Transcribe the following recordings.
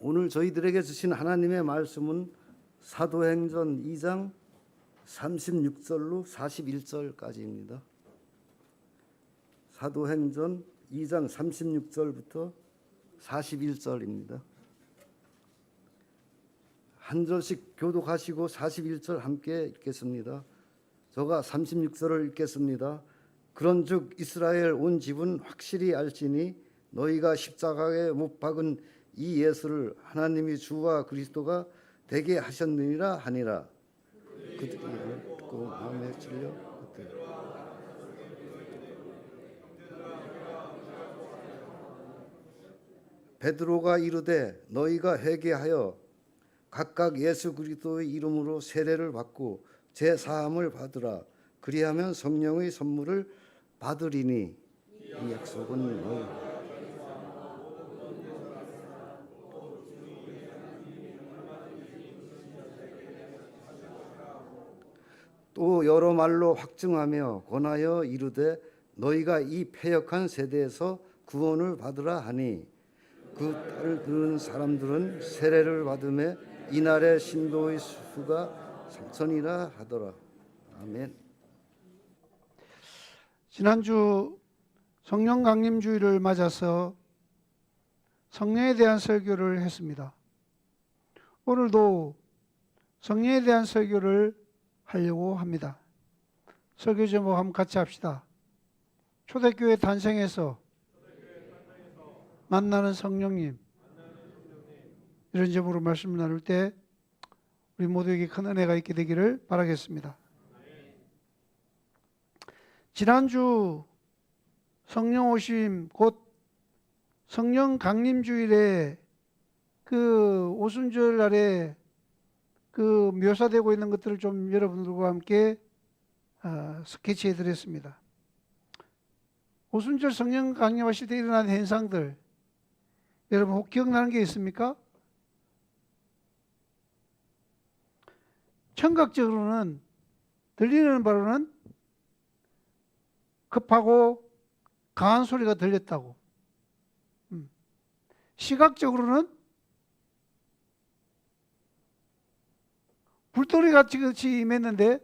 오늘 저희들에게 주신 하나님의 말씀은 사도행전 2장 36절로 41절까지입니다. 사도행전 2장 36절부터 41절입니다. 한 절씩 교독하시고 41절 함께 읽겠습니다. 저가 36절을 읽겠습니다. 그런즉 이스라엘 온 집은 확실히 알지니 너희가 십자가에 못 박은 이 예수를 하나님이 주와 그리스도가 되게 하셨느니라 하니라. 그들이 듣고 마음에 찔려 베드로가 이르되 너희가 회개하여 각각 예수 그리스도의 이름으로 세례를 받고 제 사함을 받으라. 그리하면 성령의 선물을 받으리니 이 약속은 너희 또 여러 말로 확증하며 권하여 이르되 너희가 이 패역한 세대에서 구원을 받으라 하니 그 말을 들은 사람들은 세례를 받음에 이날의 신도의 수가 3,000이라 하더라. 아멘. 지난주 성령 강림 주일을 맞아서 성령에 대한 설교를 했습니다. 오늘도 성령에 대한 설교를 하려고 합니다. 설교 제목 한번 같이 합시다. 초대교회 탄생에서 만나는 성령님. 이런 제목으로 말씀을 나눌 때 우리 모두에게 큰 은혜가 있게 되기를 바라겠습니다. 지난주 성령 오심 곧 성령 강림 주일에 그 오순절 날에 그 묘사되고 있는 것들을 좀 여러분들과 함께 스케치해 드렸습니다. 오순절 성령 강림하실 때 일어난 현상들 여러분 혹 기억나는 게 있습니까? 청각적으로는 들리는 바로는 급하고 강한 소리가 들렸다고. 시각적으로는 불돌이 같이 임했는데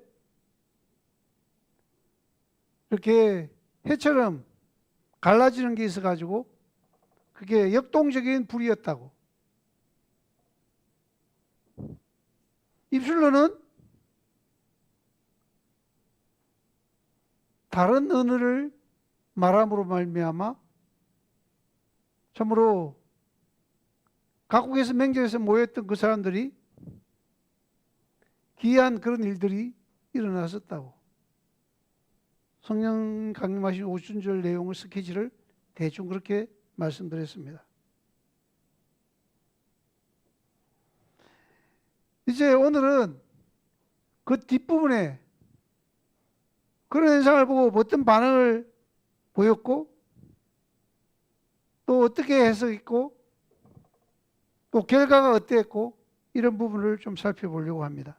이렇게 해처럼 갈라지는 게 있어가지고 그게 역동적인 불이었다고. 입술로는 다른 언어를 말함으로 말미암아 참으로 각국에서 맹절에서 모였던 그 사람들이 기이한 그런 일들이 일어났었다고. 성령 강림하신 오순절 내용을 스케치를 대충 그렇게 말씀드렸습니다. 이제 오늘은 그 뒷부분에 그런 현상을 보고 어떤 반응을 보였고 또 어떻게 해석했고 또 결과가 어땠고 이런 부분을 좀 살펴보려고 합니다.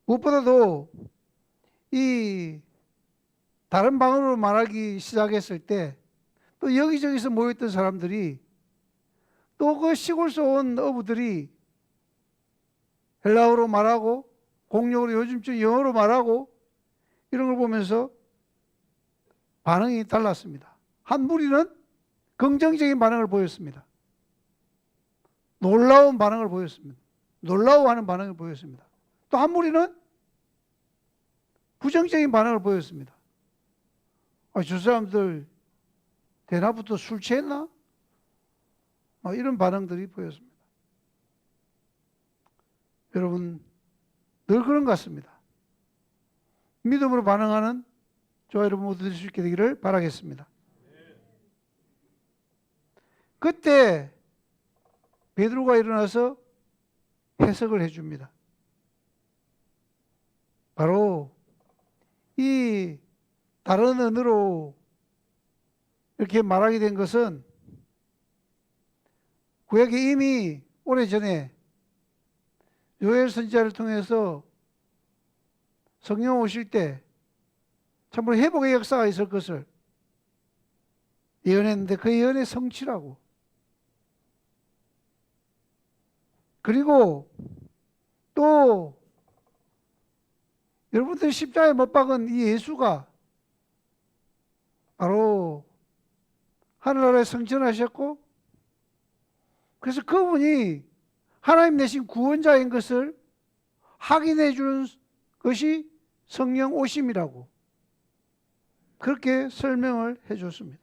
무엇보다도 이 다른 방언으로 말하기 시작했을 때 또 여기저기서 모였던 사람들이 또 그 시골에서 온 어부들이 헬라어로 말하고 공용어로 요즘쯤 영어로 말하고 이런 걸 보면서 반응이 달랐습니다. 한 무리는 긍정적인 반응을 보였습니다. 놀라운 반응을 보였습니다. 놀라워하는 반응을 보였습니다. 또 한 무리는 부정적인 반응을 보였습니다. 저 사람들 대낮부터 술 취했나? 이런 반응들이 보였습니다. 여러분 늘 그런 것 같습니다. 믿음으로 반응하는 저와 여러분 모두 될 수 있게 되기를 바라겠습니다. 그때 베드로가 일어나서 해석을 해줍니다. 바로 이 다른 언어로 이렇게 말하게 된 것은 구약에 이미 오래전에 요엘 선지자를 통해서 성령 오실 때 참으로 회복의 역사가 있을 것을 예언했는데 그 예언의 성취라고. 그리고 또 여러분들이 십자가에 못 박은 이 예수가 바로 하늘나라에 승천하셨고, 그래서 그분이 하나님 내신 구원자인 것을 확인해 주는 것이 성령 오심이라고 그렇게 설명을 해 줬습니다.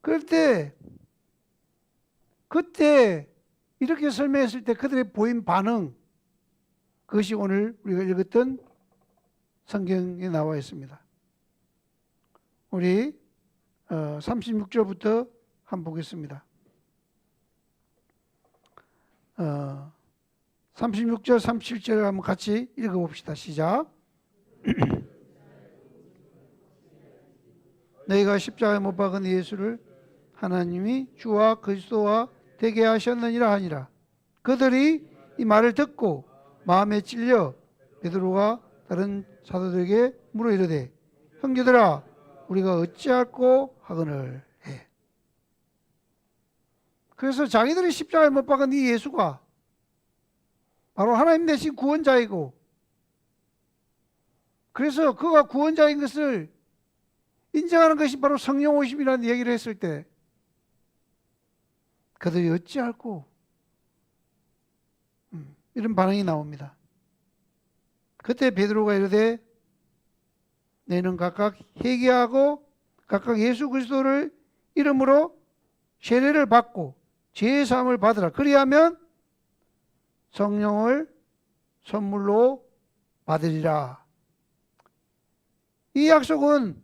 그때 이렇게 설명했을 때 그들의 보인 반응, 그것이 오늘 우리가 읽었던 성경에 나와 있습니다. 우리 36절부터 한번 보겠습니다. 36절, 37절 한번 같이 읽어봅시다. 시작. 너희가 십자가에 못 박은 예수를 하나님이 주와 그리스도와 되게 하셨느니라 하니라. 그들이 이 말을 듣고 마음에 찔려 베드로가 다른 사도들에게 물어 이르되 형제들아 우리가 어찌할꼬 하거늘 해. 그래서 자기들이 십자가에 못 박은 이 예수가 바로 하나님 대신 구원자이고, 그래서 그가 구원자인 것을 인정하는 것이 바로 성령 오심이라는 얘기를 했을 때 그들이 어찌할꼬 이런 반응이 나옵니다. 그때 베드로가 이르되 너희는 각각 회개하고 각각 예수 그리스도를 이름으로 세례를 받고 죄의 사함을 받으라. 그리하면 성령을 선물로 받으리라. 이 약속은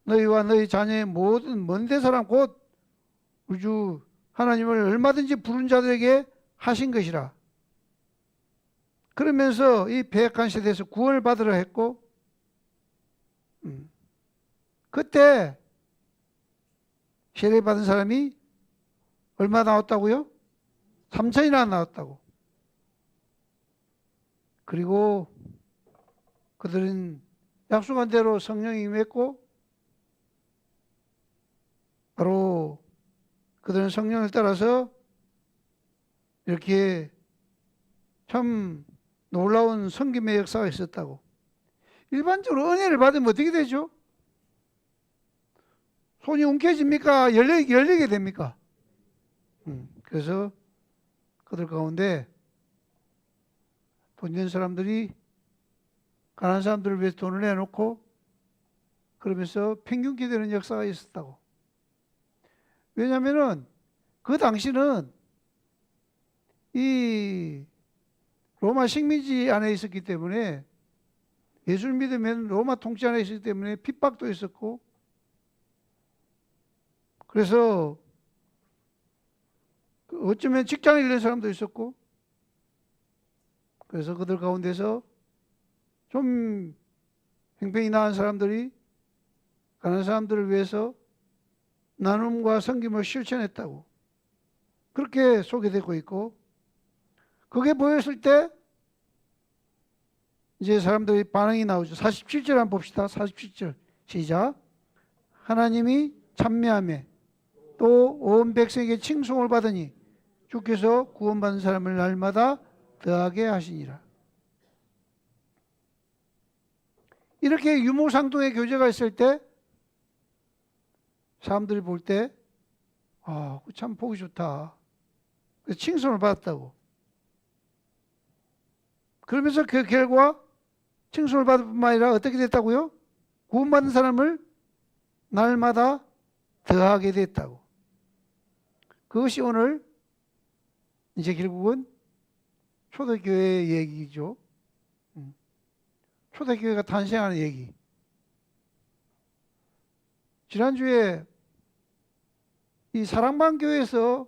너희와 너희 자녀의 모든 먼데 사람 곧 우리 주 하나님을 얼마든지 부른 자들에게 하신 것이라. 그러면서 이 배역한 세대에서 구원을 받으라 했고, 그때 세례 받은 사람이 얼마 나왔다고요? 3천이나 나왔다고. 그리고 그들은 약속한 대로 성령이 임했고, 바로 그들은 성령을 따라서 이렇게 참 놀라운 섬김의 역사가 있었다고. 일반적으로 은혜를 받으면 어떻게 되죠? 손이 움켜집니까? 열리게 됩니까? 그래서 그들 가운데 돈 있는 사람들이 가난한 사람들을 위해서 돈을 내놓고 그러면서 평균기 되는 역사가 있었다고. 왜냐하면 그 당시는 이 로마 식민지 안에 있었기 때문에, 예수를 믿으면 로마 통치 안에 있었기 때문에 핍박도 있었고, 그래서 어쩌면 직장을 잃는 사람도 있었고, 그래서 그들 가운데서 좀 형편이 나은 사람들이 가난한 사람들을 위해서 나눔과 섬김을 실천했다고 그렇게 소개되고 있고, 그게 보였을 때 이제 사람들이 반응이 나오죠. 47절 한번 봅시다. 47절 시작. 하나님이 찬미하며 또 온 백성에게 칭송을 받으니 주께서 구원받은 사람을 날마다 더하게 하시니라. 이렇게 유무상통의 교제가 있을 때 사람들이 볼 때 참 보기 좋다. 그래서 칭송을 받았다고. 그러면서 그 결과 칭송을 받을 뿐만 아니라 어떻게 됐다고요? 구원받은 사람을 날마다 더하게 됐다고. 그것이 오늘 이제 결국은 초대교회의 얘기죠. 초대교회가 탄생하는 얘기. 지난주에 이 사랑방 교회에서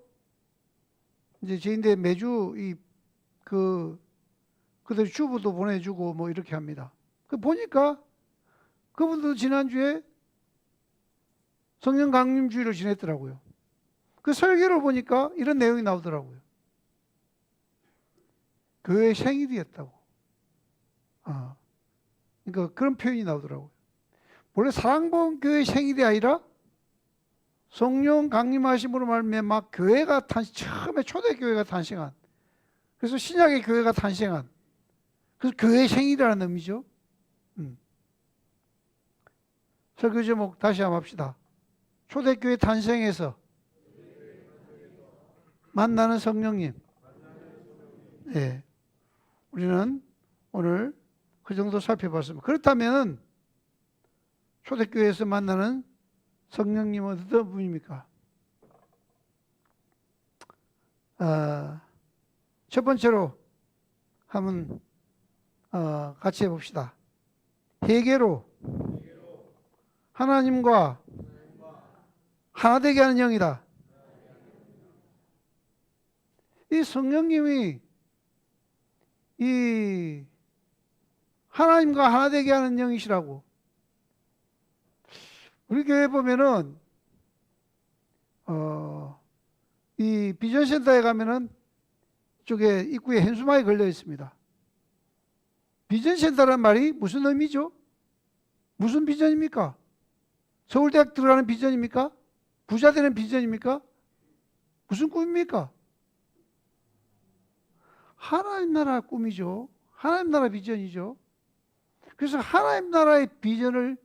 이제 저희인데 매주 그들 주부도 보내주고 뭐 이렇게 합니다. 그 보니까 그분도 지난주에 성령 강림주의를 지냈더라고요. 그 설교를 보니까 이런 내용이 나오더라고요. 교회 생일이었다고. 그러니까 그런 표현이 나오더라고요. 원래 사랑방 교회 생일이 아니라 성령 강림하심으로 말미암아 교회가 처음에 초대교회가 탄생한, 그래서 신약의 교회가 탄생한, 그래서 교회 생일이라는 의미죠. 설교 제목 다시 한번 합시다. 초대교회 탄생에서 만나는 성령님. 예, 우리는 오늘 그 정도 살펴봤습니다. 그렇다면 초대교회에서 만나는 성령님은 어떤 분입니까? 첫 번째로 한번 같이 해봅시다. 회개로 하나님과 하나 되게 하는 영이다. 이 성령님이 이 하나님과 하나 되게 하는 영이시라고. 우리 교회 보면은 이 비전센터에 가면은 이쪽에 입구에 현수막이 걸려 있습니다. 비전센터란 말이 무슨 의미죠? 무슨 비전입니까? 서울대학 들어가는 비전입니까? 부자 되는 비전입니까? 무슨 꿈입니까? 하나님 나라 꿈이죠. 하나님 나라 비전이죠. 그래서 하나님 나라의 비전을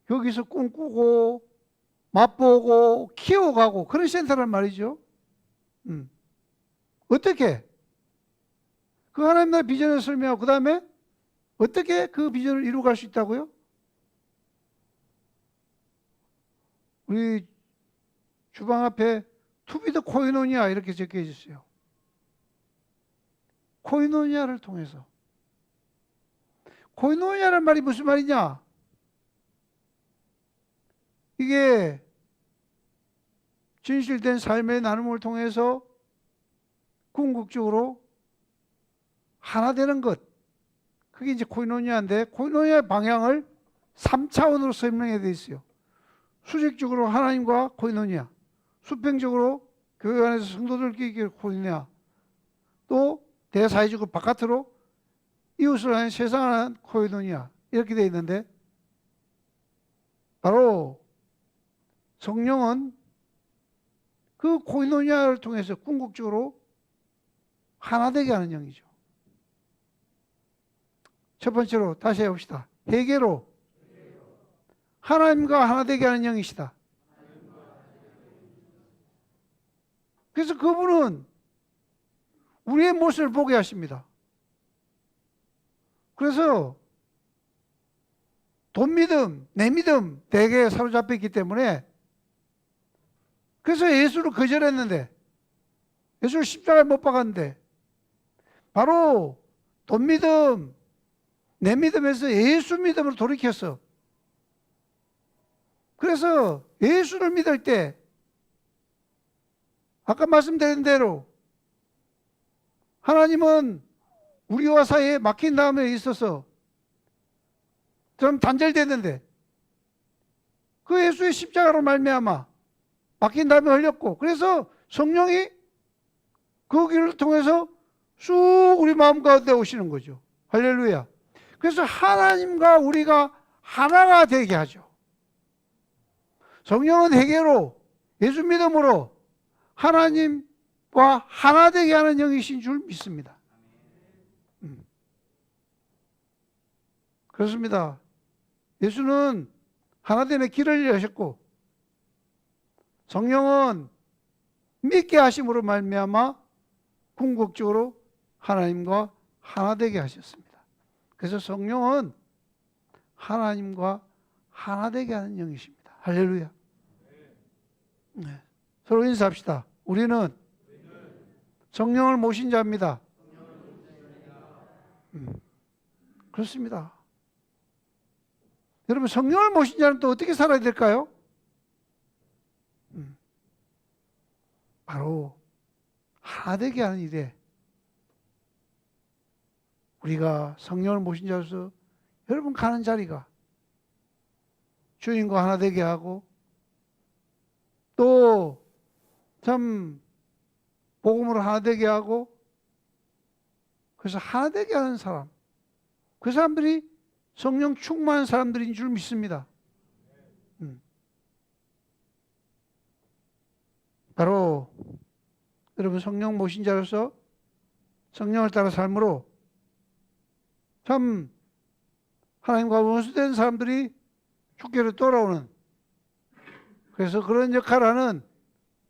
여기서 꿈꾸고 맛보고 키워가고 그런 센터란 말이죠. 어떻게? 그 하나님 나라 비전을 설명하고 그 다음에 어떻게 그 비전을 이루어갈 수 있다고요? 우리 주방 앞에 투비드 코이노니아 이렇게 적혀 있어요. 코이노니아를 통해서. 코이노니아란 말이 무슨 말이냐? 이게 진실된 삶의 나눔을 통해서 궁극적으로 하나 되는 것. 그게 이제 코이노니아인데, 코이노니아의 방향을 3차원으로 설명해 되어 있어요. 수직적으로 하나님과 코이노니아, 수평적으로 교회 안에서 성도들끼리 코이노니아, 또 대사회적으로 바깥으로 이웃을 하는 세상을 하는 코이노니아, 이렇게 되어 있는데, 바로 성령은 그 코이노니아를 통해서 궁극적으로 하나 되게 하는 영이죠. 첫 번째로 다시 해봅시다. 회개로 하나님과 하나 되게 하는 영이시다. 그래서 그분은 우리의 모습을 보게 하십니다. 그래서 돈 믿음, 내 믿음 대개 사로잡혀 있기 때문에 그래서 예수를 거절했는데, 예수를 십자가에 못 박았는데, 바로 돈 믿음, 내 믿음에서 예수 믿음으로 돌이켰어. 그래서 예수를 믿을 때 아까 말씀드린 대로 하나님은 우리와 사이에 막힌 다음에 있어서 좀 단절됐는데 그 예수의 십자가로 말미암아 막힌 다음에 흘렸고, 그래서 성령이 그 길을 통해서 쑥 우리 마음 가운데 오시는 거죠. 할렐루야. 그래서 하나님과 우리가 하나가 되게 하죠. 성령은 회개로 예수 믿음으로 하나님과 하나 되게 하는 영이신 줄 믿습니다. 그렇습니다. 예수는 하나됨의 길을 여셨고 성령은 믿게 하심으로 말미암아 궁극적으로 하나님과 하나 되게 하셨습니다. 그래서 성령은 하나님과 하나 되게 하는 영이십니다. 할렐루야. 네. 서로 인사합시다. 우리는 성령을 모신 자입니다. 그렇습니다. 여러분, 성령을 모신 자는 또 어떻게 살아야 될까요? 바로 하나 되게 하는 일에 우리가 성령을 모신 자로서 여러분 가는 자리가 주님과 하나 되게 하고, 또 참 복음으로 하나 되게 하고, 그래서 하나 되게 하는 사람, 그 사람들이 성령 충만한 사람들인 줄 믿습니다. 바로 여러분 성령 모신 자로서 성령을 따라 삶으로 참 하나님과 원수된 사람들이 주께로 돌아오는, 그래서 그런 역할을 하는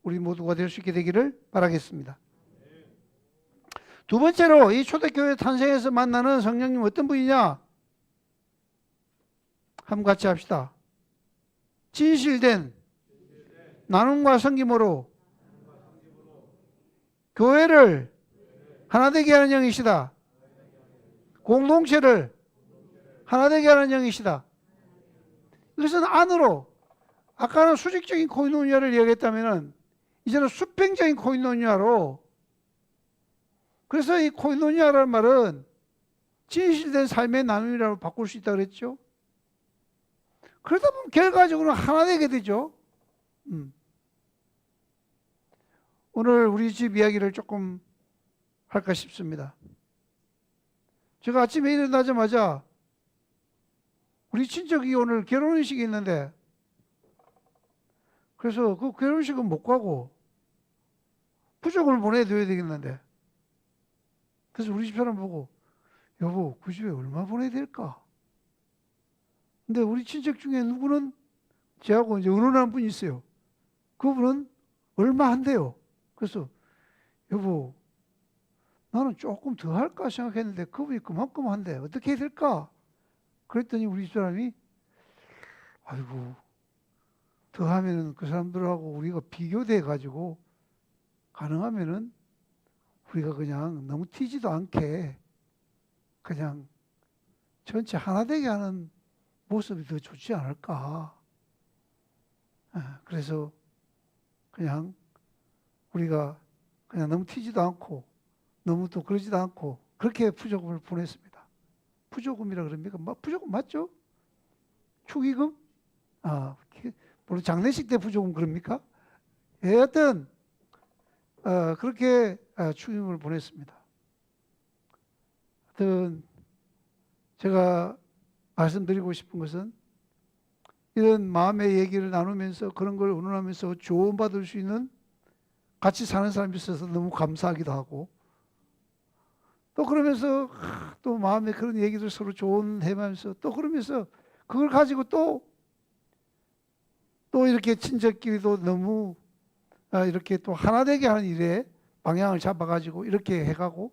우리 모두가 될 수 있게 되기를 바라겠습니다. 두 번째로 이 초대교회 탄생에서 만나는 성령님 어떤 분이냐? 한번 같이 합시다. 진실된 나눔과 섬김으로 교회를 하나 되게 하는 영이시다. 공동체를 하나 되게 하는 영이시다. 이것은 안으로, 아까는 수직적인 코이노니아를 이야기했다면 이제는 수평적인 코이노니아로, 그래서 이 코이노니아라는 말은 진실된 삶의 나눔이라고 바꿀 수 있다고 그랬죠. 그러다 보면 결과적으로 하나 되게 되죠. 오늘 우리 집 이야기를 조금 할까 싶습니다. 제가 아침에 일어나자마자 우리 친척이 오늘 결혼식이 있는데, 그래서 그 결혼식은 못 가고 부적을 보내줘야 되겠는데, 그래서 우리 집 사람 보고, 여보, 그 집에 얼마 보내야 될까? 근데 우리 친척 중에 누구는 저하고 이제 의논한 분이 있어요. 그분은 얼마 한대요. 그래서 여보, 나는 조금 더 할까 생각했는데 그분이 그만큼 한대. 어떻게 해야 될까? 그랬더니 우리 집 사람이, 아이고, 더 하면은 그 사람들하고 우리가 비교돼 가지고 가능하면은 우리가 그냥 너무 튀지도 않게 그냥 전체 하나 되게 하는 모습이 더 좋지 않을까. 그래서 그냥 우리가 그냥 너무 튀지도 않고 너무 또 그러지도 않고 그렇게 부조금을 보냈습니다. 부조금이라 그럽니까? 부조금 맞죠? 축의금? 물론 장례식 때 부조금 그럽니까? 여하튼 그렇게 축의금을 보냈습니다. 하여튼 제가 말씀드리고 싶은 것은 이런 마음의 얘기를 나누면서 그런 걸 의논하면서 조언받을 수 있는 같이 사는 사람이 있어서 너무 감사하기도 하고, 또 그러면서 또 마음에 그런 얘기들 서로 조언해가면서 또 그러면서 그걸 가지고 또 이렇게 친척끼리도 너무 이렇게 또 하나 되게 하는 일에 방향을 잡아가지고 이렇게 해가고,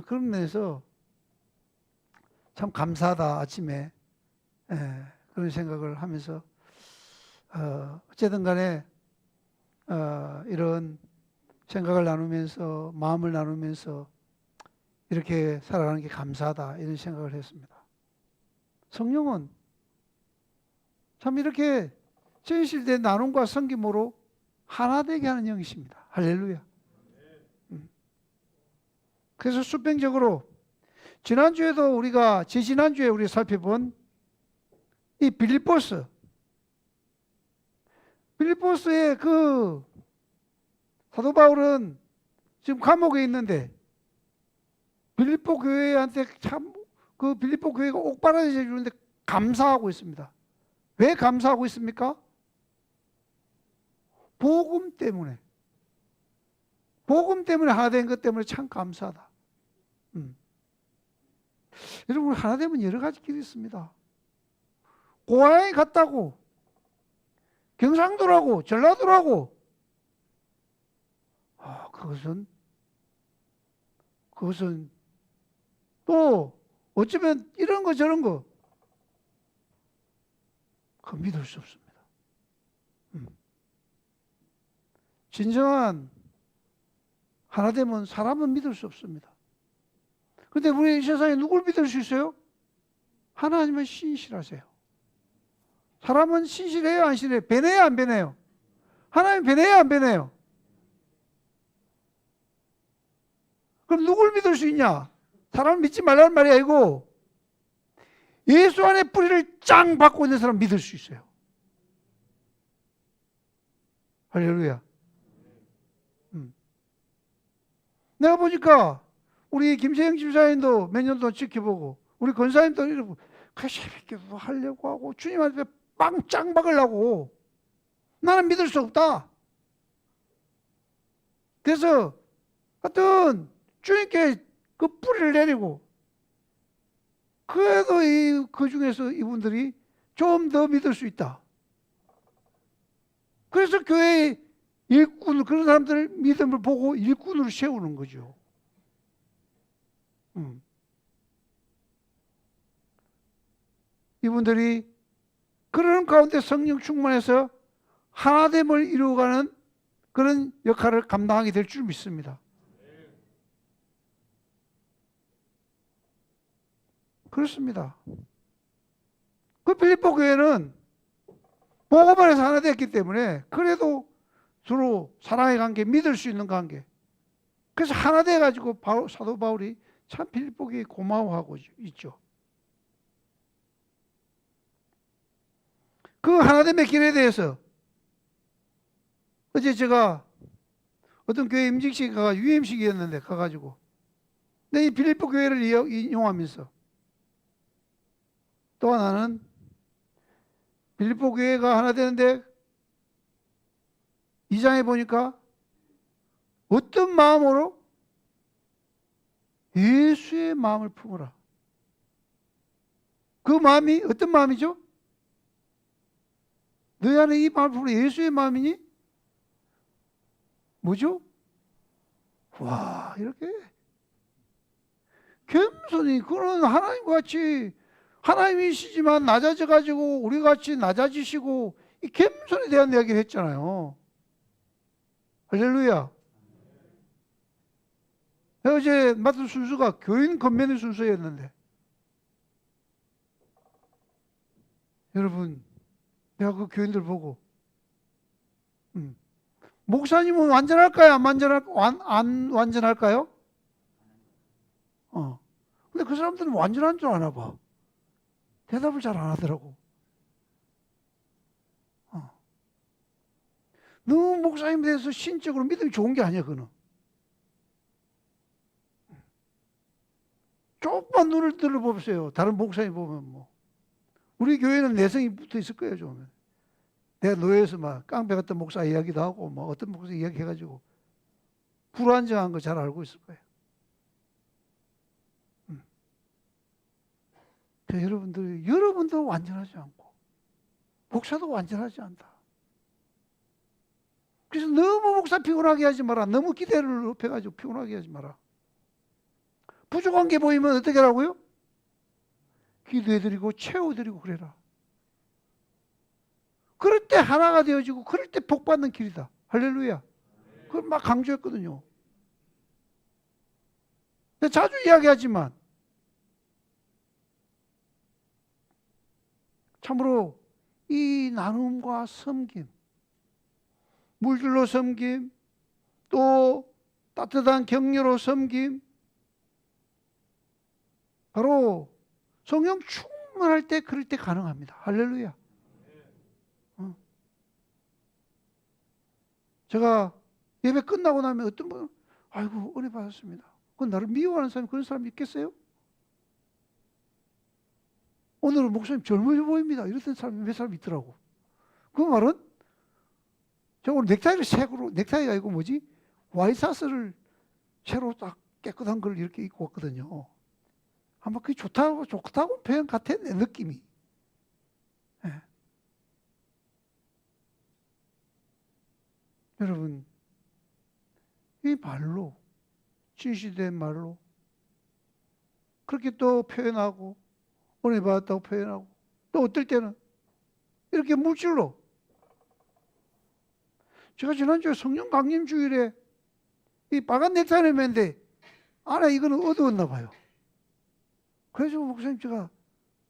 그런 면에서 참 감사하다 아침에 그런 생각을 하면서 어쨌든 간에 이런 생각을 나누면서 마음을 나누면서 이렇게 살아가는 게 감사하다 이런 생각을 했습니다. 성령은 참 이렇게 진실된 나눔과 섬김으로 하나 되게 하는 영이십니다. 할렐루야. 그래서 수평적으로 지난주에도 우리가 지난주에 우리 살펴본 이 빌립보스의 그 사도 바울은 지금 감옥에 있는데 빌립보 교회한테 참 그 빌립보 교회가 옥바라지 해주는데 감사하고 있습니다. 왜 감사하고 있습니까? 복음 때문에 하나 된 것 때문에 참 감사하다. 여러분, 하나 되면 여러 가지 길이 있습니다. 고향에 갔다고, 경상도라고, 전라도라고, 그것은 또 어쩌면 이런 거 저런 거 그거 믿을 수 없습니다. 진정한 하나 되면 사람은 믿을 수 없습니다. 그런데 우리 이 세상에 누굴 믿을 수 있어요? 하나님은 신실하세요. 사람은 신실해요, 안 신실해요? 변해요, 안 변해요? 하나님 변해요, 안 변해요? 그럼 누굴 믿을 수 있냐? 사람을 믿지 말라는 말이 아니고 예수 안에 뿌리를 짱 받고 있는 사람 믿을 수 있어요. 할렐루야. 내가 보니까 우리 김세영 집사님도 몇 년 동안 지켜보고 우리 권사님도 이러고 새벽기도 하려고 하고 주님 앞에 빵짱 박으려고 나는 믿을 수 없다. 그래서 하여튼 주님께 그 뿌리를 내리고, 그래도 그 중에서 이분들이 좀 더 믿을 수 있다. 그래서 교회의 일꾼, 그런 사람들의 믿음을 보고 일꾼으로 세우는 거죠. 이분들이 그런 가운데 성령 충만해서 하나됨을 이루어가는 그런 역할을 감당하게 될 줄 믿습니다. 그렇습니다. 그 빌립보 교회는 복음 안에서 하나 됐기 때문에 그래도 서로 사랑의 관계, 믿을 수 있는 관계. 그래서 하나 돼가지고 사도 바울이 참 빌립보 교회에 고마워하고 있죠. 그 하나됨의 길에 대해서 어제 제가 어떤 교회 임직식에 가가 UM식이었는데 가가지고 내 이 빌립보 교회를 인용하면서 또 하나는 빌립보 교회가 하나 되는데 2장에 보니까 어떤 마음으로 예수의 마음을 품으라. 그 마음이 어떤 마음이죠? 너희 안에 이 마음을 품으라. 예수의 마음이니? 뭐죠? 와, 이렇게 겸손히, 그런 하나님과 같이 하나님이시지만 낮아져가지고 우리 같이 낮아지시고 이 겸손에 대한 이야기를 했잖아요. 할렐루야. 어제 맡은 순서가 교인 건면의 순서였는데, 여러분, 내가 그 교인들 보고 목사님은 완전할까요? 안 완전할까요? 근데 그 사람들은 완전한 줄 아나 봐. 대답을 잘 안 하더라고. 너무 목사님에 대해서 신적으로 믿음이 좋은 게 아니야, 그는. 조금만 눈을 들어보세요. 다른 목사님 보면 뭐. 우리 교회는 내성이 붙어 있을 거예요, 좀. 내가 노예에서 막 깡패 같은 목사 이야기도 하고, 뭐 어떤 목사 이야기 해가지고, 불안정한 거 잘 알고 있을 거예요. 여러분도 완전하지 않고, 목사도 완전하지 않다. 그래서 너무 목사 피곤하게 하지 마라. 너무 기대를 높여가지고 피곤하게 하지 마라. 부족한 게 보이면 어떻게 하라고요? 기도해드리고 채워드리고 그래라. 그럴 때 하나가 되어지고 그럴 때 복받는 길이다. 할렐루야. 그걸 막 강조했거든요. 자주 이야기하지만 참으로 이 나눔과 섬김, 물질로 섬김, 또 따뜻한 격려로 섬김, 바로 성령 충만할 때 그럴 때 가능합니다. 할렐루야. 제가 예배 끝나고 나면 어떤 분은 아이고 은혜 받았습니다. 그건 나를 미워하는 사람이 그런 사람이 있겠어요? 오늘은 목사님 젊어져 보입니다. 이랬던 사람이 몇 사람 있더라고. 그 말은 제가 오늘 넥타이를 색으로, 넥타이가 아니고 뭐지? 와이사스를 새로 딱 깨끗한 걸 이렇게 입고 왔거든요. 아마 그게 좋다고 표현 같아, 내 느낌이. 네. 여러분, 이 말로, 진실된 말로, 그렇게 또 표현하고, 은혜 받았다고 표현하고, 또 어떨 때는 이렇게 물질로. 제가 지난주에 성령 강림 주일에 이 빨간 넥타이를 맸는데, 안에 이거는 어두웠나 봐요. 그래서 목사님 제가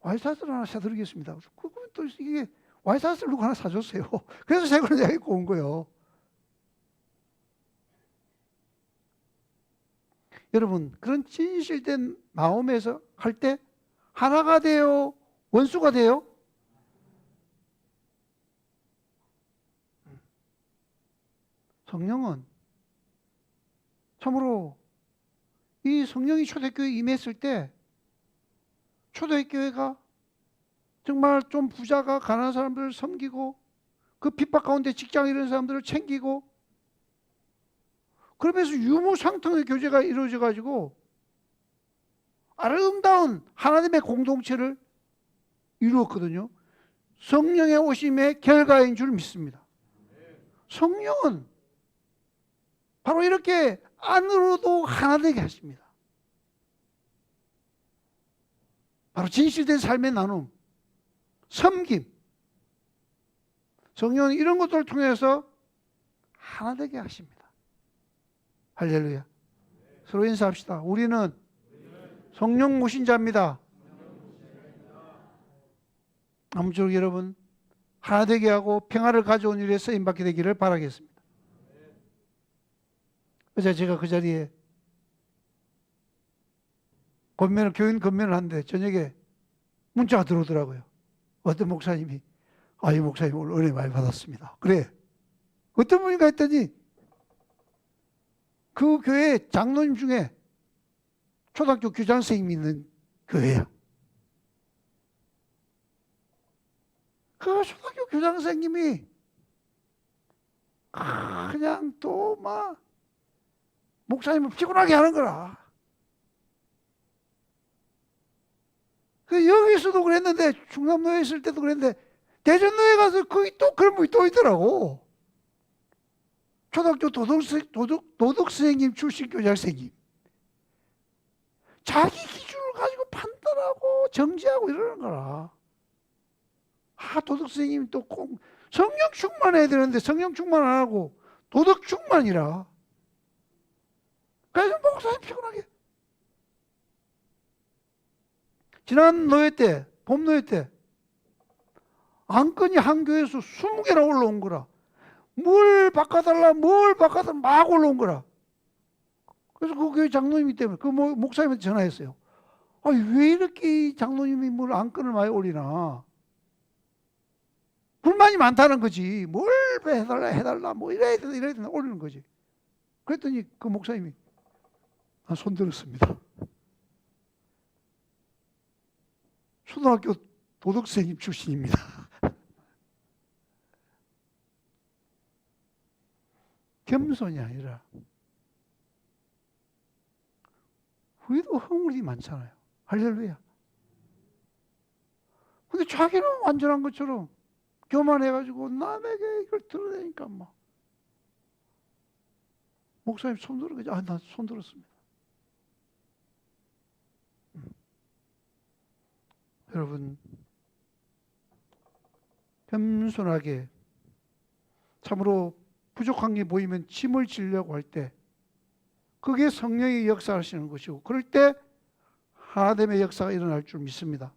와이사스를 하나 사드리겠습니다. 그러면 또 이게 와이사스를 누가 하나 사줬어요. 그래서 새 걸 내가 입고 온 거예요. 여러분, 그런 진실된 마음에서 할 때 하나가 돼요? 원수가 돼요? 성령은 참으로 이 성령이 초대교회에 임했을 때 초대교회가 정말 좀 부자가 가난한 사람들을 섬기고 그 핍박 가운데 직장 이런 사람들을 챙기고 그러면서 유무상통의 교제가 이루어져 가지고 아름다운 하나님의 공동체를 이루었거든요. 성령의 오심의 결과인 줄 믿습니다. 성령은 바로 이렇게 안으로도 하나 되게 하십니다. 바로 진실된 삶의 나눔, 섬김. 성령은 이런 것들을 통해서 하나 되게 하십니다. 할렐루야. 서로 인사합시다. 우리는 성령 모신 자입니다. 아무쪼록 여러분 하나 되게 하고 평화를 가져온 일에 쓰임받게 되기를 바라겠습니다. 어제 제가 그 자리에 교인 건면을 하는데 저녁에 문자가 들어오더라고요. 어떤 목사님이 이 목사님 오늘 은혜 많이 받았습니다. 그래. 어떤 분인가 했더니 그 교회 장로님 중에 초등학교 교장 선생님이 있는 교회야. 그 초등학교 교장 선생님이 그냥 또 막 목사님을 피곤하게 하는 거라. 그 여기서도 그랬는데 충남노에 있을 때도 그랬는데 대전노에 가서 거기 또 그런 분이 또 있더라고. 초등학교 도덕 선생님 출신 교장 선생님. 자기 기준을 가지고 판단하고 정지하고 이러는 거라. 도덕 선생님이 또 꼭 성령 충만해야 되는데 성령 충만 안 하고 도덕 충만이라. 그래서 목사님 피곤하게. 지난 노예 때, 봄 노예 때 안건이 한 교회에서 20개나 올라온 거라. 뭘 바꿔달라 막 올라온 거라. 그래서 그 교회 장로님이 때문에 그 목사님한테 전화했어요. 왜 이렇게 장로님이 뭘 안건을 많이 올리나. 불만이 많다는 거지. 뭘 해달라 뭐 이래야 된다 올리는 거지. 그랬더니 그 목사님이 손 들었습니다. 초등학교 도덕 선생님 출신입니다. 겸손이 아니라 우리도 허물이 많잖아요. 할렐루야. 근데 자기는 완전한 것처럼 교만해가지고 남에게 이걸 드러내니까 막 목사님 손 들어 그죠? 나 손 들었습니다. 여러분 겸손하게 참으로 부족한 게 보이면 짐을 지려고 할 때 그게 성령이 역사하시는 것이고 그럴 때 하나됨의 역사가 일어날 줄 믿습니다.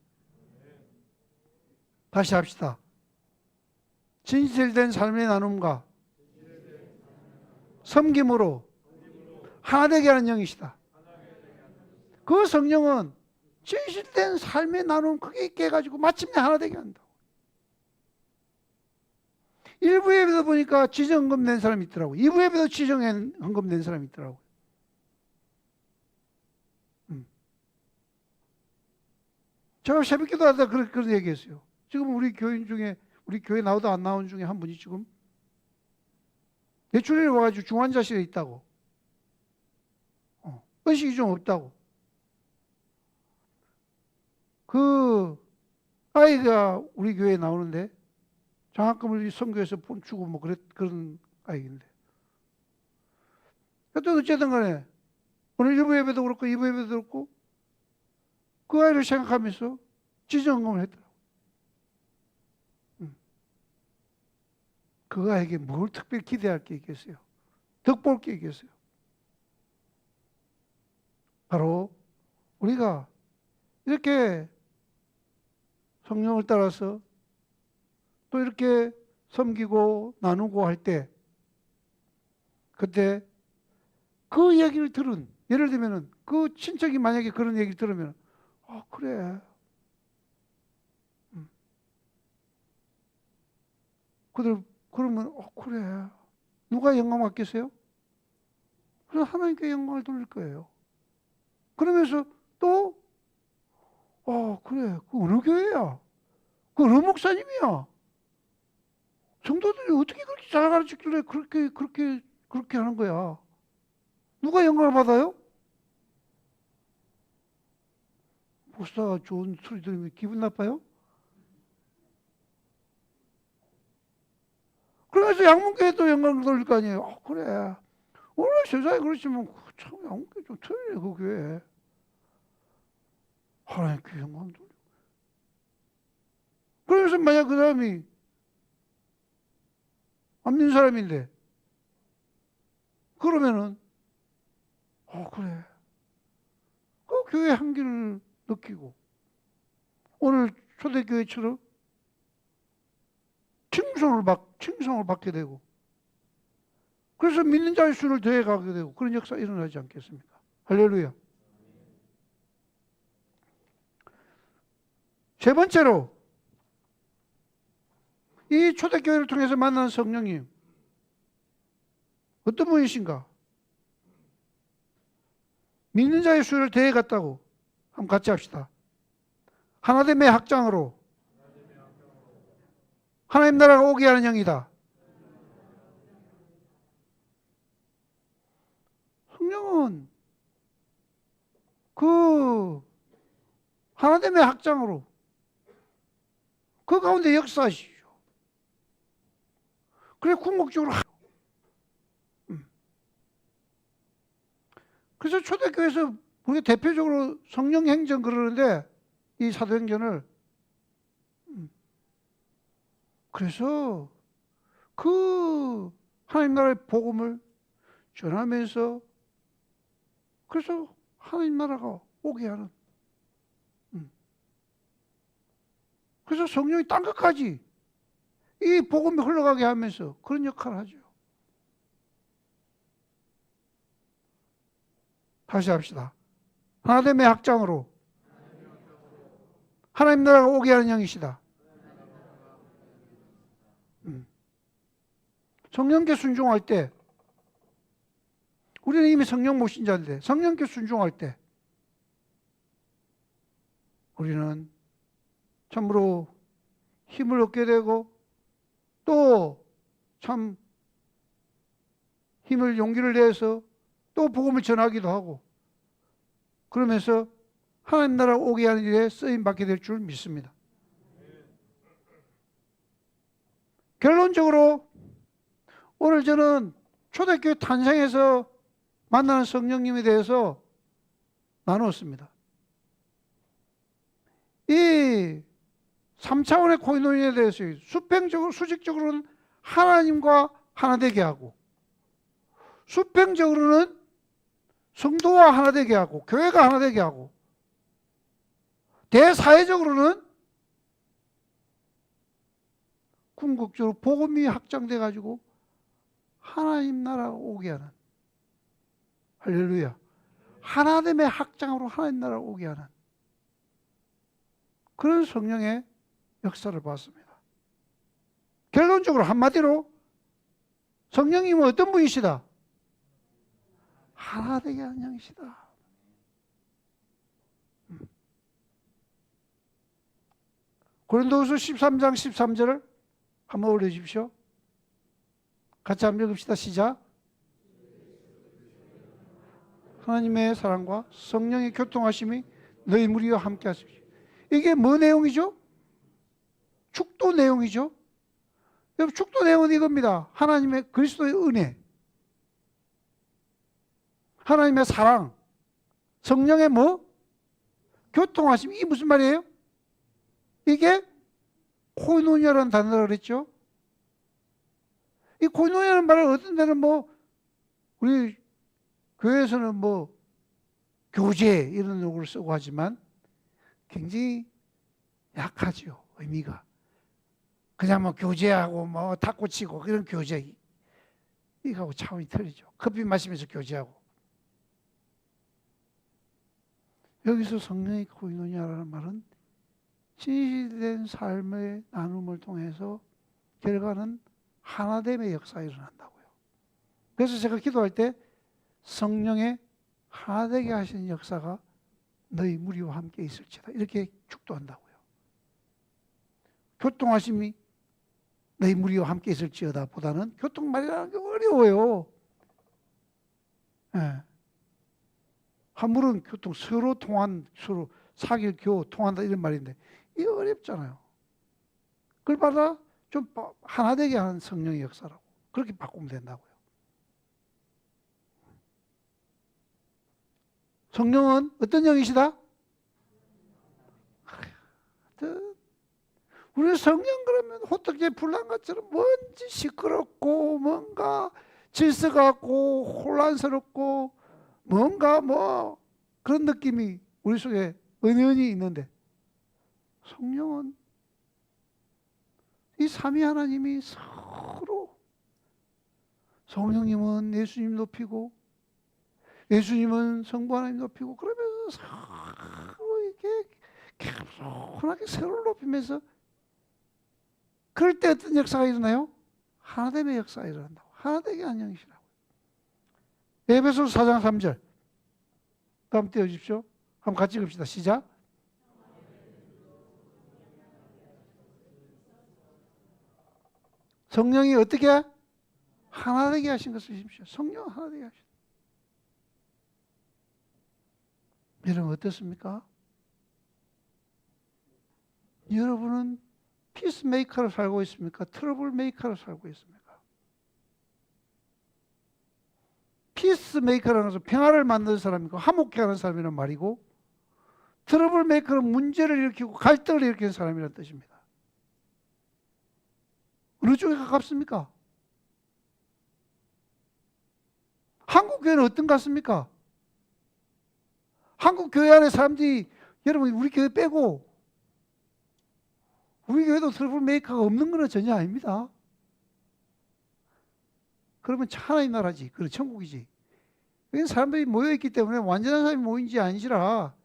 다시 합시다. 진실된 삶의 나눔과 섬김으로 하나 되게 하는 영이시다. 그 성령은 진실된 삶의 나눔 크게 있게 해가지고 마침내 하나 되게 한다고. 일부 예배도 보니까 지정헌금 낸 사람이 있더라고. 2부 예배도 지정헌금 낸 사람이 있더라고. 제가 새벽기도 하다 그런 얘기했어요. 지금 우리 교인 중에 우리 교회 나오다 안 나온 중에 한 분이 지금 뇌출혈이 와가지고 중환자실에 있다고. 의식이 좀 없다고. 그 아이가 우리 교회에 나오는데 장학금을 선교해서 주고 뭐 그런 아이인데. 또 어쨌든 간에 오늘 1부 예배도 그렇고 2부 예배도 그렇고 그 아이를 생각하면서 지정헌금을 했더라고. 그 아이에게 뭘 특별히 기대할 게 있겠어요? 덕볼 게 있겠어요? 바로 우리가 이렇게 성령을 따라서 또 이렇게 섬기고 나누고 할 때 그때 그 얘기를 들은 예를 들면 그 친척이 만약에 그런 얘기를 들으면 그래. 그러면 그래. 누가 영광 받겠어요? 그래서 하나님께 영광을 돌릴 거예요. 그러면서 또 그래. 그 어느 교회야? 그 어느 목사님이야? 성도들이 어떻게 그렇게 잘 가르쳤길래 그렇게 하는 거야? 누가 영광을 받아요? 목사가 좋은 소리 들으면 기분 나빠요? 그래서 양문교회도 영광을 돌릴 거 아니에요. 그래. 원래 세상에 그렇지만 참 양문교회 좀 틀리네, 그 교회. 하나님께 영광 돌려. 그래서 만약 그 사람이 안 믿는 사람인데 그러면은 그래. 그 교회 한기를 느끼고 오늘 초대교회처럼 칭송을 받게 되고 그래서 믿는 자의 수를 더해가게 되고 그런 역사 일어나지 않겠습니까? 할렐루야. 세 번째로 이 초대교회를 통해서 만난 성령님 어떤 분이신가? 믿는 자의 수를 더해갔다고 한번 같이 합시다. 하나됨의 확장으로 하나님 나라가 오게 하는 영이다. 성령은 그 하나됨의 확장으로 그 가운데 역사하시죠. 그래 궁극적으로 그래서 초대교회에서 우리가 대표적으로 성령 행전 그러는데 이 사도행전을 그래서 그 하나님 나라의 복음을 전하면서 그래서 하나님 나라가 오게 하는 그래서 성령이 딴 것까지 이 복음이 흘러가게 하면서 그런 역할을 하죠. 다시 합시다. 하나됨의 확장으로 하나님 나라가 오게 하는 영이시다. 성령께 순종할 때 우리는 이미 성령 모신 자인데 성령께 순종할 때 우리는 참으로 힘을 얻게 되고 또 참 힘을 용기를 내서 또 복음을 전하기도 하고 그러면서 하나님 나라가 오게 하는 일에 쓰임받게 될 줄 믿습니다. 결론적으로 오늘 저는 초대교회 탄생에서 만나는 성령님에 대해서 나누었습니다. 이 3차원의 코이노니에 대해서 수평적으로 수직적으로는 하나님과 하나 되게 하고 수평적으로는 성도와 하나 되게 하고 교회가 하나 되게 하고 대사회적으로는 궁극적으로 복음이 확장돼 가지고 하나님 나라가 오게 하는 할렐루야. 하나됨의 확장으로 하나님 나라가 오게 하는 그런 성령의 역사를 봤습니다. 결론적으로 한마디로 성령님은 어떤 분이시다? 하나 되게 하는 영이시다. 고린도후서 13장 13절을 한번 올려주십시오. 같이 한번 읽읍시다. 시작. 하나님의 사랑과 성령의 교통하심이 너희 무리와 함께 하십시오. 이게 뭐 내용이죠? 축도 내용이죠. 여러분 축도 내용은 이겁니다. 하나님의 그리스도의 은혜, 하나님의 사랑, 성령의 뭐? 교통하심. 이게 무슨 말이에요? 이게 코이노니아라는 단어라 그랬죠. 이 코이노니아라는 말을 어떤 데는 뭐 우리 교회에서는 뭐 교제 이런 용어를 쓰고 하지만 굉장히 약하죠. 의미가. 그냥 뭐 교제하고 뭐 탁구 치고 그런 교제 이거하고 차원이 틀리죠. 커피 마시면서 교제하고. 여기서 성령의 코이노니아라는 말은 진실된 삶의 나눔을 통해서 결과는 하나됨의 역사가 일어난다고요. 그래서 제가 기도할 때 성령의 하나되게 하시는 역사가 너희 무리와 함께 있을지다 이렇게 축도한다고요. 교통하심이 너희 무리와 함께 있을지어다 보다는 교통말이라는 게 어려워요. 네. 화물은 교통 서로 서로 사길 교 통한다 이런 말인데 이거 어렵잖아요. 그걸 받아 좀 하나 되게 하는 성령의 역사라고 그렇게 바꾸면 된다고요. 성령은 어떤 영이시다? 우리 성령 그러면 호떡에 불난 것처럼 뭔지 시끄럽고 뭔가 질서 같고 혼란스럽고 뭔가 뭐 그런 느낌이 우리 속에 은연히 있는데 성령은 이 삼위 하나님이 서로 성령님은 예수님 높이고 예수님은 성부 하나님 높이고 그러면서 서로 이렇게 겸손하게 서로를 높이면서 그럴 때 어떤 역사가 일어나요? 하나됨의 역사가 일어난다고. 하나되게 한 영이시라고. 에베소서 4장 3절 다음 띄워주십시오. 한번 같이 읽읍시다. 시작. 성령이 어떻게 하나되게 하신 것을 주십시오. 성령 하나되게 하신. 여러분 어떻습니까? 여러분은 피스메이커로 살고 있습니까? 트러블 메이커로 살고 있습니까? 피스메이커라는 것은 평화를 만드는 사람이고 화목케 하는 사람이란 말이고 트러블 메이커는 문제를 일으키고 갈등을 일으키는 사람이라는 뜻입니다. 어느 쪽에 가깝습니까? 한국 교회는 어떤 것 같습니까? 한국 교회 안에 사람들이 여러분 우리 교회 빼고 우리 교회도 트러블 메이커가 없는 건 전혀 아닙니다. 그러면 하나님 나라지. 그래 천국이지. 여기 사람들이 모여있기 때문에 완전한 사람이 모인지 아니시라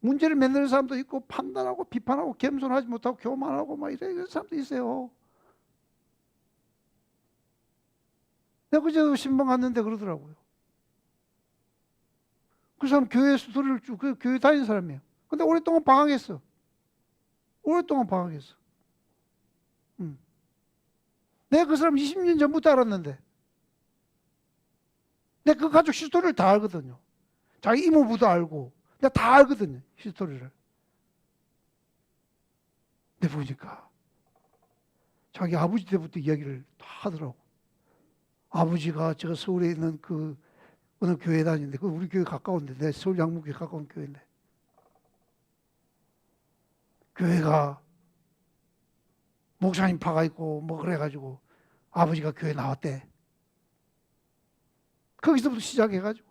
문제를 만드는 사람도 있고 판단하고 비판하고 겸손하지 못하고 교만하고 막 이런 사람도 있어요. 내가 그저 신방 갔는데 그러더라고요. 그 사람 교회 스토리를 쭉 그 교회 다니는 사람이에요. 근데 오랫동안 방황했어. 오랫동안 방황했어. 내가 그 사람 20년 전부터 알았는데 내가 그 가족 히스토리를 다 알거든요. 자기 이모부도 알고 내가 다 알거든요. 히스토리를. 근데 보니까 자기 아버지 때부터 이야기를 다 하더라고. 아버지가 제가 서울에 있는 그 어느 교회 다니는데 그 우리 교회 가까운데 내 서울 양문교회 가까운 교회인데 교회가 목사님 파가 있고 뭐 그래가지고 아버지가 교회 나왔대. 거기서부터 시작해가지고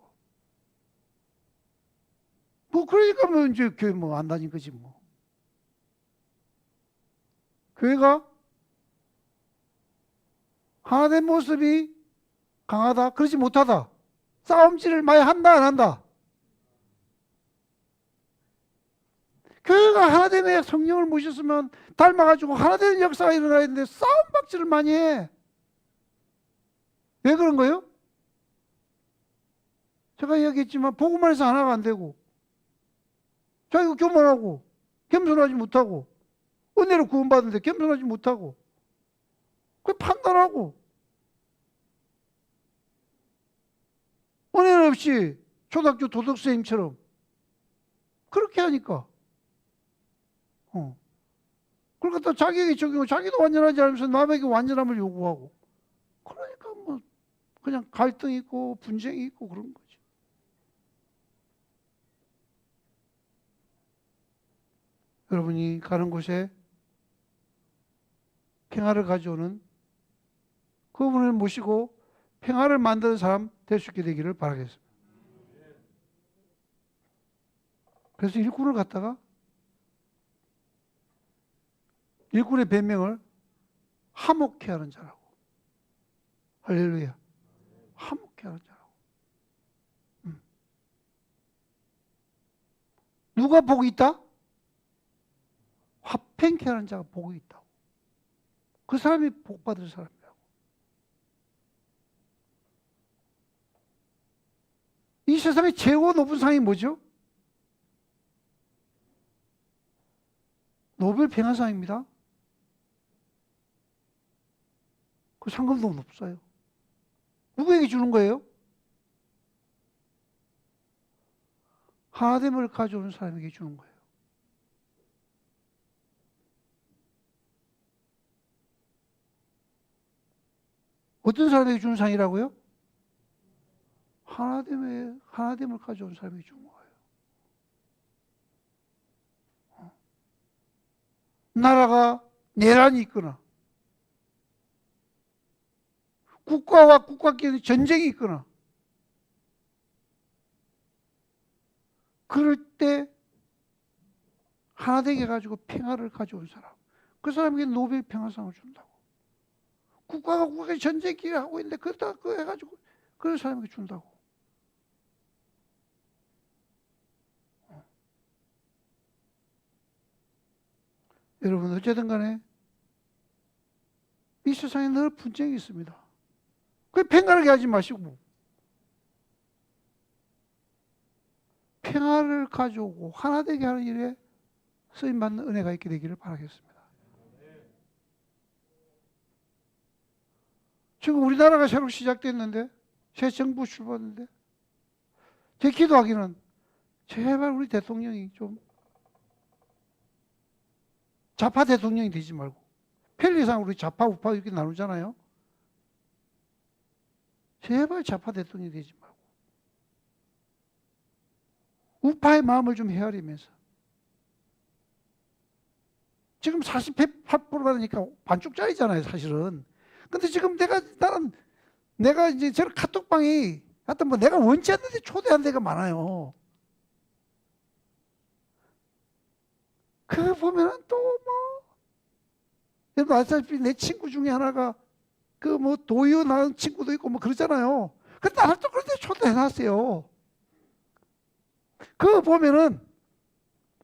뭐 그러니까 뭐 이제 교회 뭐 안 다닌 거지 뭐. 교회가 하나된 모습이 강하다, 그렇지 못하다. 싸움질을 많이 한다, 안 한다. 교회가 하나됨의 성령을 모셨으면 닮아가지고 하나되는 역사가 일어나야 되는데 싸움박질을 많이 해. 왜 그런 거예요? 제가 이야기했지만 복음만 해서 하나가 안 되고 자기가 교만하고 겸손하지 못하고 은혜로 구원받는데 겸손하지 못하고 그 판단하고 은혜 없이 초등학교 도덕선생님처럼 그렇게 하니까 그걸 갖다 자기에게 적용하고 자기도 완전하지 않으면서 남에게 완전함을 요구하고 그러니까 뭐 그냥 갈등이 있고 분쟁이 있고 그런 거지. 여러분이 가는 곳에 평화를 가져오는 그분을 모시고 평화를 만드는 사람 될 수 있게 되기를 바라겠습니다. 그래서 일꾼을 갖다가 일꾼의 변명을 화목케 하는 자라고. 할렐루야. 화목케 하는 자라고. 누가 복이 있다? 화평케 하는 자가 복이 있다고. 그 사람이 복 받을 사람이라고. 이 세상에 최고 높은 상이 뭐죠? 노벨 평화상입니다. 그 상금도 높아요. 누구에게 주는 거예요? 하나됨을 가져오는 사람에게 주는 거예요. 어떤 사람에게 주는 상이라고요? 하나됨을 가져온 사람에게 주는 거예요. 나라가 내란이 있거나 국가와 국가끼리 전쟁이 있거나 그럴 때 하나 되게 가지고 평화를 가져온 사람, 그 사람에게 노벨 평화상을 준다고. 국가가 국가의 전쟁기를 하고 있는데 그거 해가지고 그런 사람에게 준다고. 여러분 어쨌든 간에 이 세상에 늘 분쟁이 있습니다. 그 평화를 하지 마시고 평화를 가져오고 하나 되게 하는 일에 쓰임받는 은혜가 있게 되기를 바라겠습니다. 지금 우리나라가 새로 시작됐는데 새 정부 출범했는데 제 기도하기는 제발 우리 대통령이 좀 좌파 대통령이 되지 말고, 편리상 우리 좌파 우파 이렇게 나누잖아요. 제발 좌파 대통령이 되지 말고 우파의 마음을 좀 헤아리면서. 지금 48% 받으니까 반쪽짜리잖아요 사실은. 근데 지금 내가 이제 저런 카톡방이 하여튼 뭐 내가 원치 않는데 초대한 데가 많아요. 그거 보면은 또 여러분 아시다시피 내 친구 중에 하나가 그 뭐 도의원 하는 친구도 있고 뭐 그러잖아요. 근데 나를 또 그런데 초대해놨어요. 그거 보면은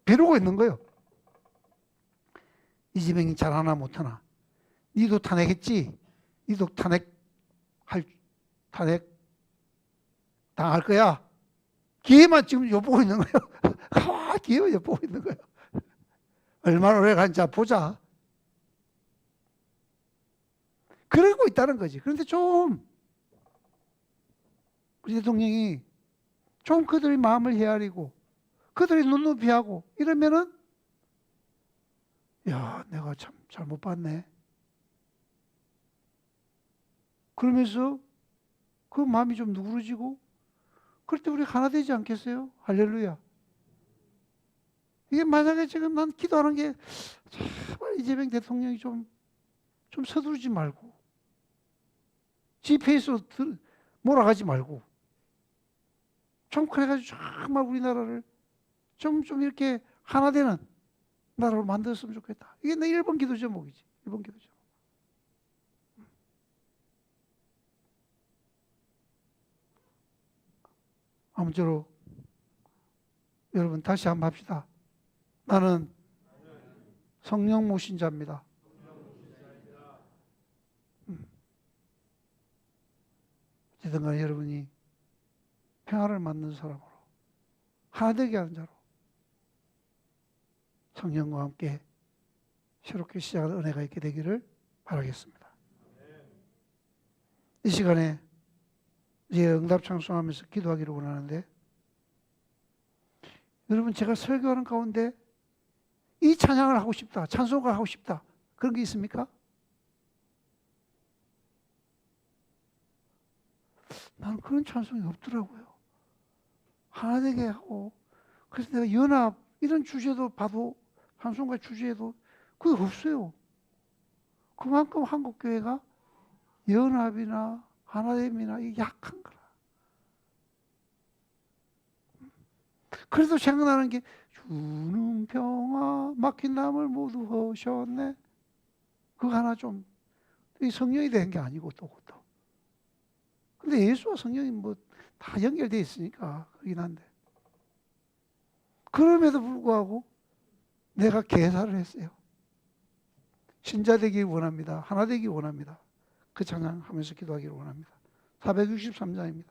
벼르고 있는 거예요. 이재명이 잘하나 못하나. 니도 탄핵했지? 니도 탄핵 당할 거야. 기회만 지금 엿보고 있는 거예요. 기회만 엿보고 있는 거예요. 얼마나 오래 간지 보자. 그러고 있다는 거지. 그런데 좀 우리 대통령이 좀 그들의 마음을 헤아리고 그들의 눈높이하고 이러면은 야, 내가 참 잘못 봤네. 그러면서 그 마음이 좀 누그러지고 그럴 때 우리 하나 되지 않겠어요? 할렐루야. 이게 만약에 지금 난 기도하는 게 제발 이재명 대통령이 좀 서두르지 말고 지페이스로 몰아가지 말고 좀 그래가지고 정말 우리나라를 좀 이렇게 하나 되는 나라로 만들었으면 좋겠다. 이게 내 1번 기도 제목이지. 1번 기도 제목. 아무쪼록 여러분 다시 한번 합시다. 나는 성령 모신자입니다. 어쨌든 간에 여러분이 평화를 만드는 사람으로 하나 되게 하는 자로 성령과 함께 새롭게 시작하는 은혜가 있게 되기를 바라겠습니다. 이 시간에 이제 응답 찬송하면서 기도하기를 원하는데 여러분 제가 설교하는 가운데 이 찬양을 하고 싶다, 찬송을 하고 싶다 그런 게 있습니까? 나는 그런 찬송이 없더라고요. 하나 되게 하고 그래서 내가 연합 이런 주제도 봐도 찬송가 주제도 그게 없어요. 그만큼 한국교회가 연합이나 하나됨이나 이게 약한 거라. 그래도 생각나는 게 주는 평화 막힌 담을 모두 허셨네. 그거 하나 좀 성령이 된 게 아니고 또. 근데 예수와 성령이 뭐 다 연결되어 있으니까 그러긴 한데 그럼에도 불구하고 내가 개사를 했어요. 신자 되기 원합니다. 하나 되기 원합니다. 그 찬양하면서 기도하기를 원합니다. 463장입니다.